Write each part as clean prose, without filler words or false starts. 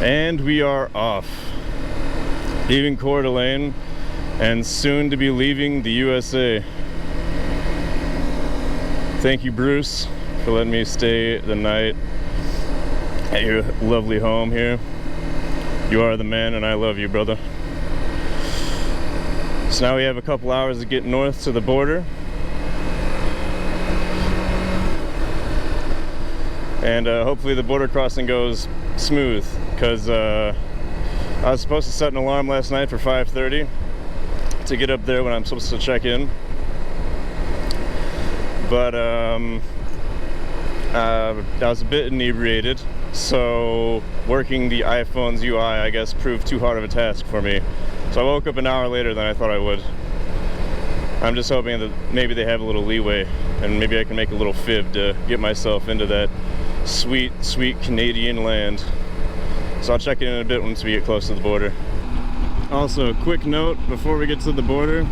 And we are off, leaving Coeur d'Alene and soon to be leaving the USA. Thank you, Bruce, for letting me stay the night at your lovely home here. You are the man and I love you, brother. So now we have a couple hours to get north to the border. And hopefully the border crossing goes smooth, because I was supposed to set an alarm last night for 5:30 to get up there when I'm supposed to check in. But I was a bit inebriated, so working the iPhone's UI, I guess, proved too hard of a task for me. So I woke up an hour later than I thought I would. I'm just hoping that maybe they have a little leeway, and maybe I can make a little fib to get myself into that sweet, sweet Canadian land. So I'll check in a bit once we get close to the border. Also, a quick note before we get to the border.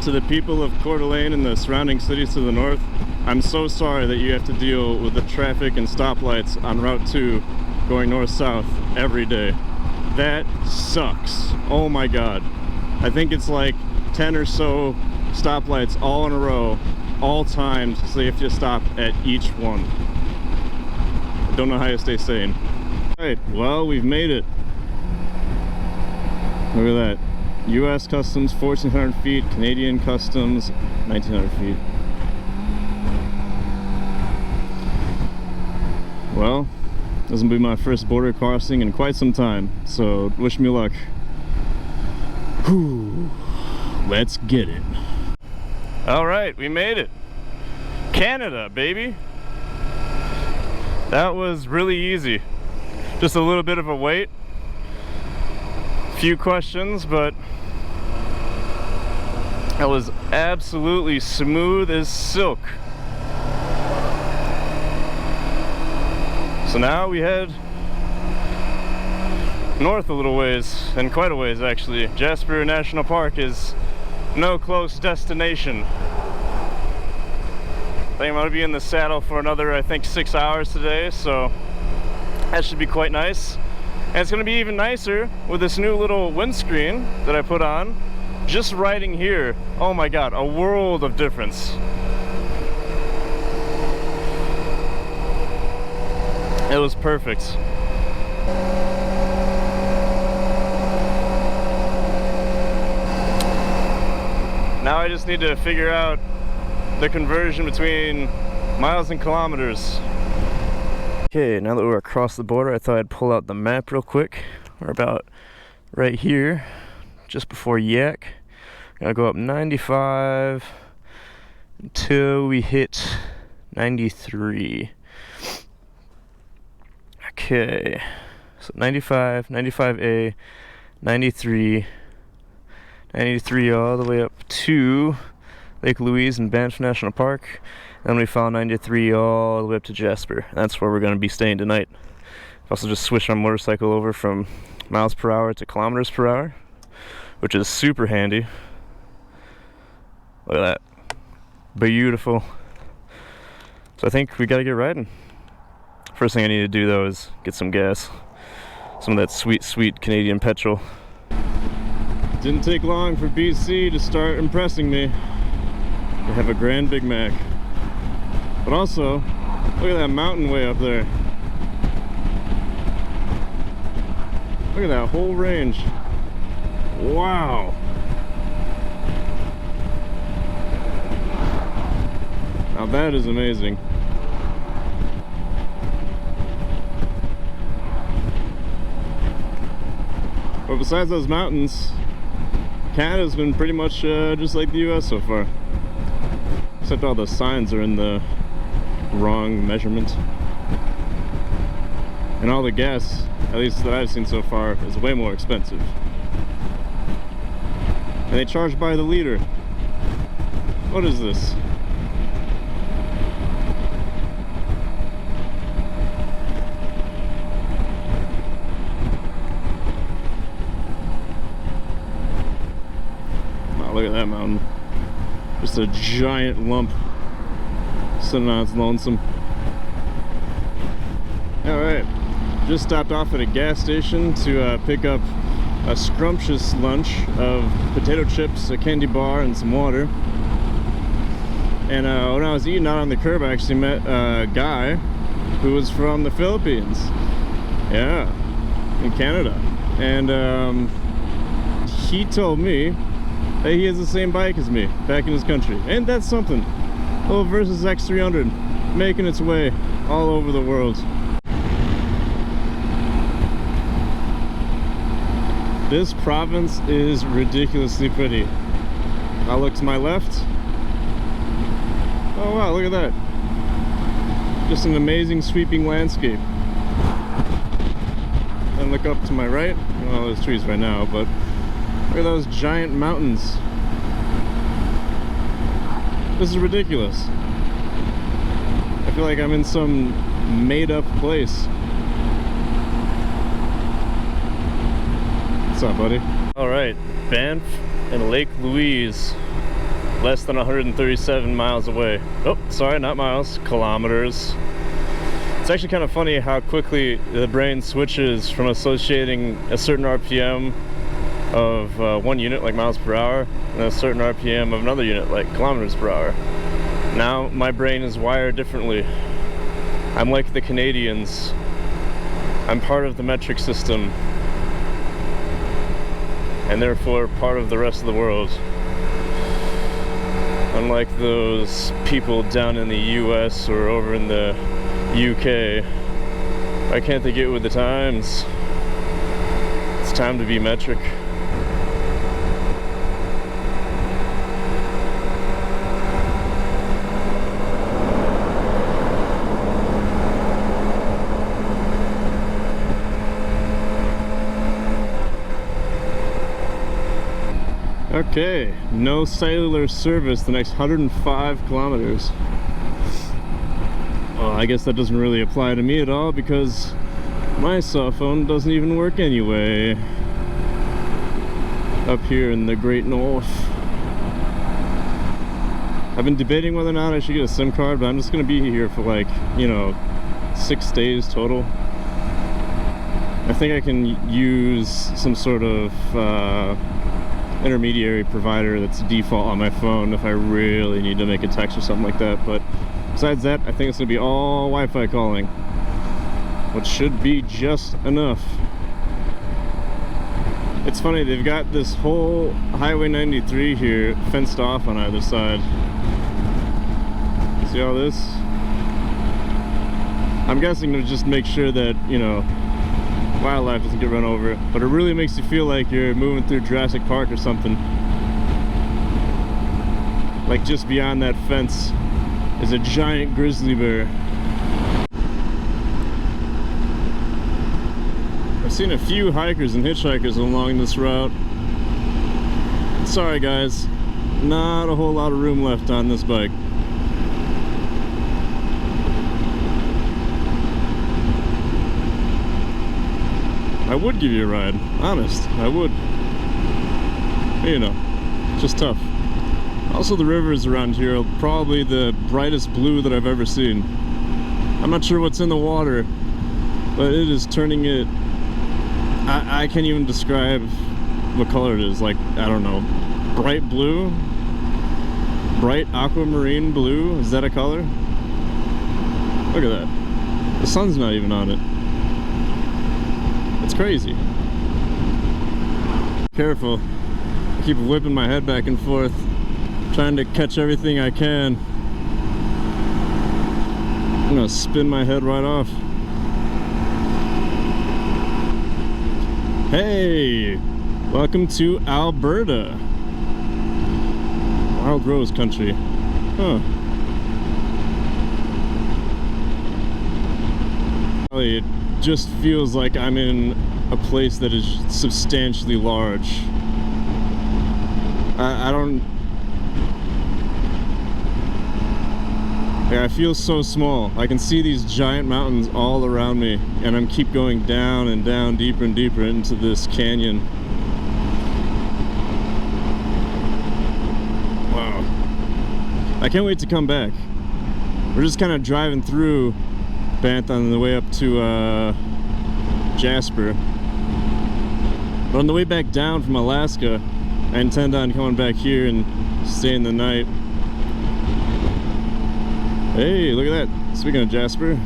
To the people of Coeur d'Alene and the surrounding cities to the north, I'm so sorry that you have to deal with the traffic and stoplights on Route 2 going north-south every day. That sucks. Oh my god. I think it's like 10 or so stoplights all in a row, all timed, so you have to stop at each one. I don't know how you stay sane. Alright, well, we've made it. Look at that. US Customs 1,400 feet, Canadian Customs 1,900 feet. Well, this will be my first border crossing in quite some time, so wish me luck. Whew. Let's get it. Alright, we made it. Canada, baby. That was really easy. Just a little bit of a wait. Few questions, but that was absolutely smooth as silk. So now we head north a little ways, and quite a ways actually. Jasper National Park is no close destination. I think I'm going to be in the saddle for another, I think, 6 hours today, so that should be quite nice. And it's going to be even nicer with this new little windscreen that I put on. Just riding here, oh my god, a world of difference. It was perfect. Now I just need to figure out the conversion between miles and kilometers. Okay, now that we're across the border, I thought I'd pull out the map real quick. We're about right here, just before Yak. Gonna go up 95 until we hit 93. Okay, so 95, 95A, 93, 93 all the way up to Lake Louise and Banff National Park. Then we follow 93 all the way up to Jasper. That's where we're going to be staying tonight. I've also just switched my motorcycle over from miles per hour to kilometers per hour, which is super handy. Look at that. Beautiful. So I think we got to get riding. First thing I need to do though is get some gas. Some of that sweet, sweet Canadian petrol. Didn't take long for BC to start impressing me. They have a grand Big Mac. But also, look at that mountain way up there. Look at that whole range. Wow. Now that is amazing. But besides those mountains, Canada's been pretty much just like the US so far. Except all the signs are in the wrong measurement. And all the gas, at least that I've seen so far, is way more expensive. And they charge by the liter. What is this? Wow, look at that mountain. Just a giant lump sitting on its lonesome. Alright, Just stopped off at a gas station to pick up a scrumptious lunch of potato chips, a candy bar, and some water. And when I was eating out on the curb, I actually met a guy who was from the Philippines. Yeah, in Canada. And he told me that he has the same bike as me back in his country. Ain't that something? Little Versus X300 making its way all over the world. This province is ridiculously pretty. I'll look to my left. Oh wow, look at that. Just an amazing sweeping landscape. And look up to my right. Well, there's trees right now, but look at those giant mountains. This is ridiculous. I feel like I'm in some made-up place. What's up, buddy? All right, Banff and Lake Louise, less than 137 miles away. Oh, sorry, not miles, kilometers. It's actually kind of funny how quickly the brain switches from associating a certain RPM of one unit, like miles per hour, and a certain RPM of another unit, like kilometers per hour. Now my brain is wired differently. I'm like the Canadians. I'm part of the metric system, and therefore part of the rest of the world. Unlike those people down in the US or over in the UK, why can't they get with the times? It's time to be metric. Okay, no cellular service the next 105 kilometers. Well, I guess that doesn't really apply to me at all because my cell phone doesn't even work anyway. Up here in the Great North. I've been debating whether or not I should get a SIM card, but I'm just gonna be here for like, you know, 6 days total. I think I can use some sort of intermediary provider that's default on my phone if I really need to make a text or something like that, but besides that, I think it's gonna be all Wi-Fi calling, which should be just enough. It's funny, they've got this whole Highway 93 here fenced off on either side. See all this? I'm guessing to just make sure that, you know, wildlife doesn't get run over, but it really makes you feel like you're moving through Jurassic Park or something. Like just beyond that fence is a giant grizzly bear. I've seen a few hikers and hitchhikers along this route. Sorry guys, not a whole lot of room left on this bike. I would give you a ride, honest, I would. You know, just tough. Also, the rivers around here are probably the brightest blue that I've ever seen. I'm not sure what's in the water, but it is turning it... I can't even describe what color it is. Like, I don't know, bright blue? Bright aquamarine blue? Is that a color? Look at that. The sun's not even on it. It's crazy. Careful. I keep whipping my head back and forth, trying to catch everything I can. I'm gonna spin my head right off. Hey! Welcome to Alberta. Wild Rose country. Huh. It just feels like I'm in a place that is substantially large. I feel so small. I can see these giant mountains all around me, and I'm keep going down and down, deeper and deeper into this canyon. Wow. I can't wait to come back. We're just kind of driving through Banff on the way up to Jasper. But on the way back down from Alaska, I intend on coming back here and staying the night. Hey, look at that. Speaking of Jasper.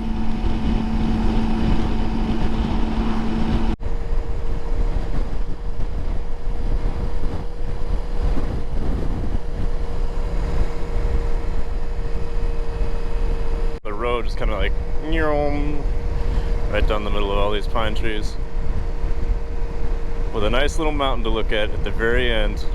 The road is kind of like right down the middle of all these pine trees, with a nice little mountain to look at the very end.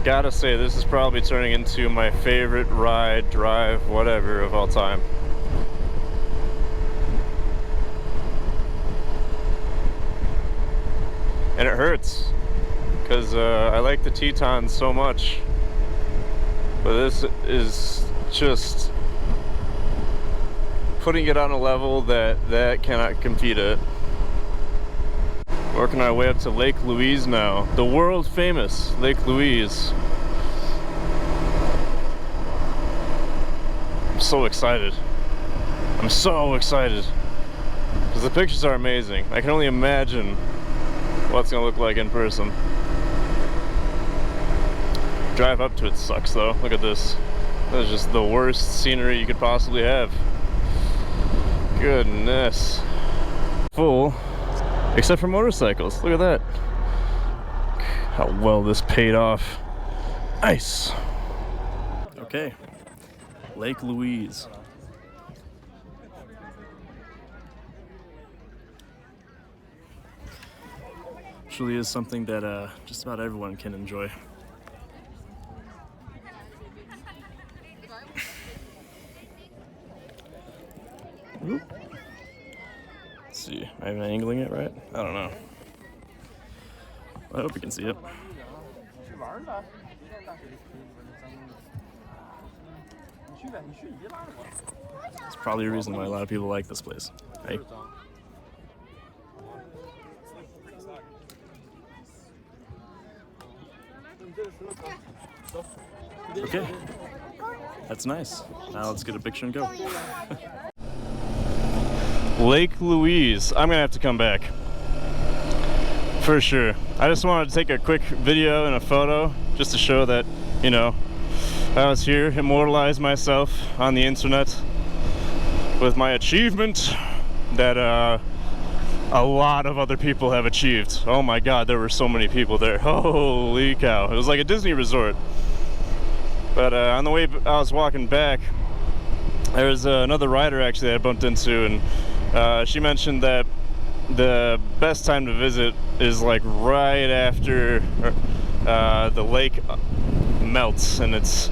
Gotta say, this is probably turning into my favorite ride, drive, whatever of all time. And it hurts, because I like the Tetons so much. But this is just putting it on a level that cannot compete at. Working our way up to Lake Louise now. The world famous Lake Louise. I'm so excited. I'm so excited. Because the pictures are amazing. I can only imagine what it's gonna look like in person. Drive up to it sucks though. Look at this. That is just the worst scenery you could possibly have. Goodness. Full. Except for motorcycles. Look at that. How well this paid off. Nice. Okay. Lake Louise. Truly is something that just about everyone can enjoy. Let's see, am I even angling it right? I don't know. I hope you can see it. That's probably a reason why a lot of people like this place. Hey. Okay. That's nice. Now let's get a picture and go. Lake Louise. I'm gonna have to come back. For sure. I just wanted to take a quick video and a photo just to show that, you know, I was here, immortalize myself on the internet with my achievement that a lot of other people have achieved. Oh my god, there were so many people there. Holy cow. It was like a Disney resort. But on the way I was walking back, there was another rider actually that I bumped into, and she mentioned that the best time to visit is like right after the lake melts, and it's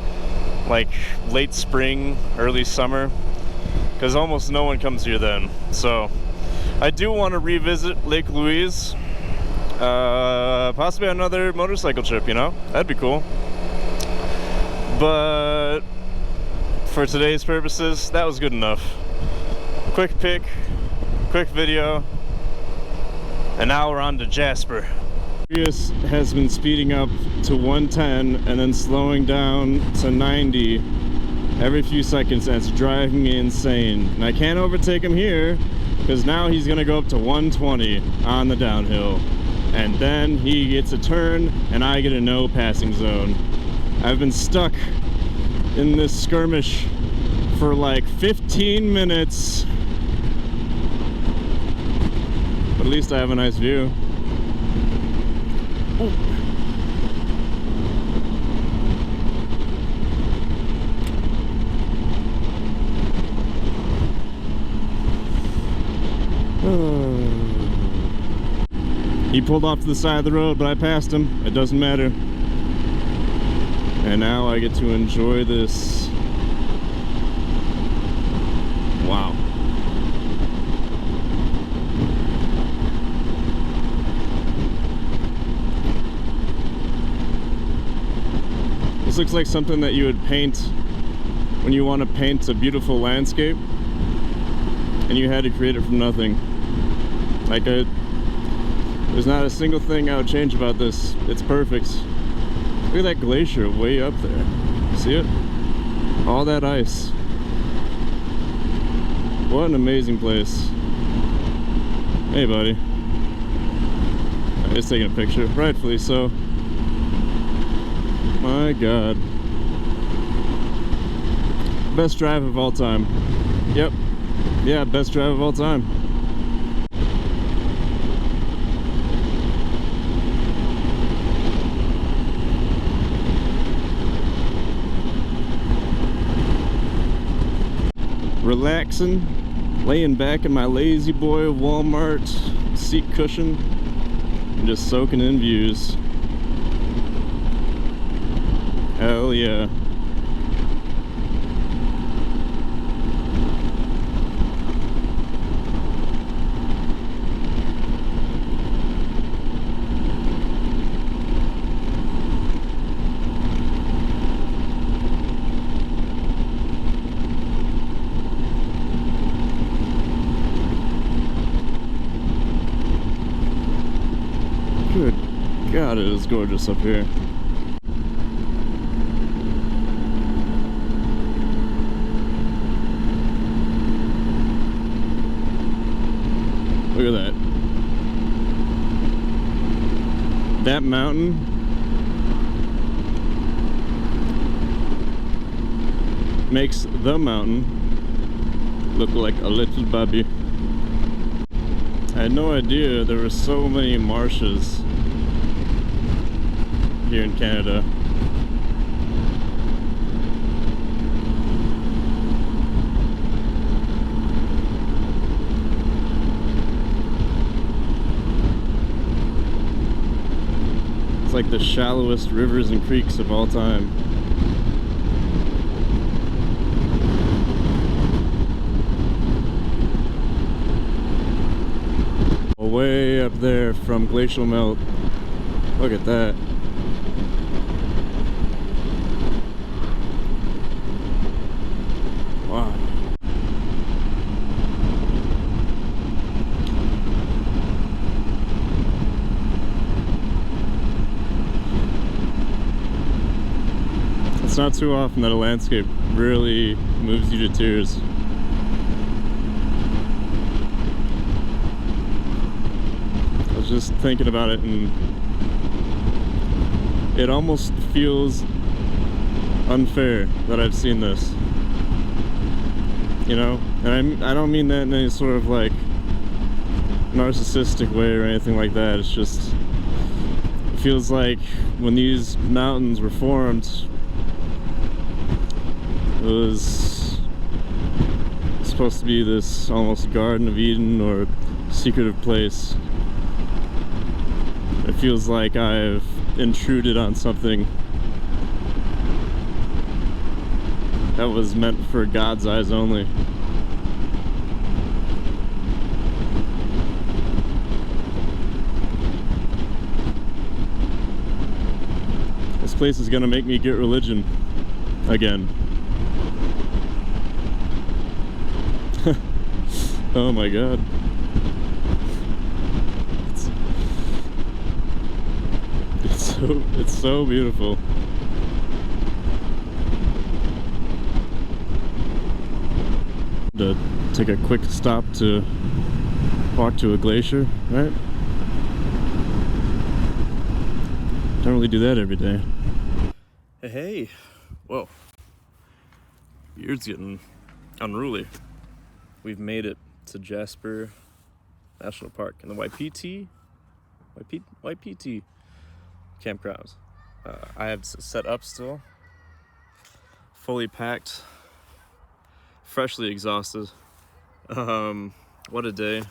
like late spring, early summer, because almost no one comes here then. So I do want to revisit Lake Louise, possibly another motorcycle trip, you know? That'd be cool. But for today's purposes, that was good enough. Quick pic, quick video, and now we're on to Jasper. Prius has been speeding up to 110 and then slowing down to 90 every few seconds, and it's driving me insane. And I can't overtake him here because now he's gonna go up to 120 on the downhill, and then he gets a turn and I get a no passing zone. I've been stuck in this skirmish for like 15 minutes, but at least I have a nice view. He pulled off to the side of the road, but I passed him. It doesn't matter. And now I get to enjoy this. Wow. This looks like something that you would paint when you want to paint a beautiful landscape and you had to create it from nothing. Like, there's not a single thing I would change about this. It's perfect. Look at that glacier way up there. See it? All that ice. What an amazing place. Hey, buddy. He's taking a picture, rightfully so. My God. Best drive of all time. Yep. Yeah, best drive of all time. Relaxing, laying back in my lazy boy Walmart seat cushion and just soaking in views. Hell yeah. Good God, it is gorgeous up here. Look at that. That mountain makes the mountain look like a little baby. I had no idea there were so many marshes here in Canada. It's like the shallowest rivers and creeks of all time. Way up there from glacial melt. Look at that. Wow. It's not too often that a landscape really moves you to tears. Just thinking about it, and it almost feels unfair that I've seen this, you know. And I don't mean that in any sort of like narcissistic way or anything like that. It's just, it feels like when these mountains were formed, it was supposed to be this almost Garden of Eden or secretive place. It feels like I've intruded on something that was meant for God's eyes only. This place is gonna make me get religion again. Oh my God. It's so beautiful. To take a quick stop to walk to a glacier, right? Don't really do that every day. Hey, whoa. Beard's getting unruly. We've made it to Jasper National Park in the YPT campgrounds. I have set up still, fully packed, freshly exhausted. What a day.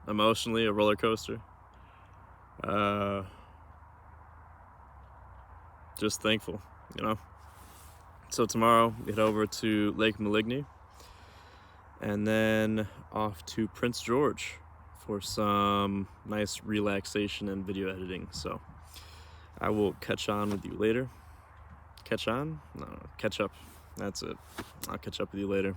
Emotionally, a roller coaster. Just thankful, you know. So tomorrow we head over to Lake Maligny and then off to Prince George for some nice relaxation and video editing. So I will catch on with you later. Catch on? No, catch up. That's it. I'll catch up with you later.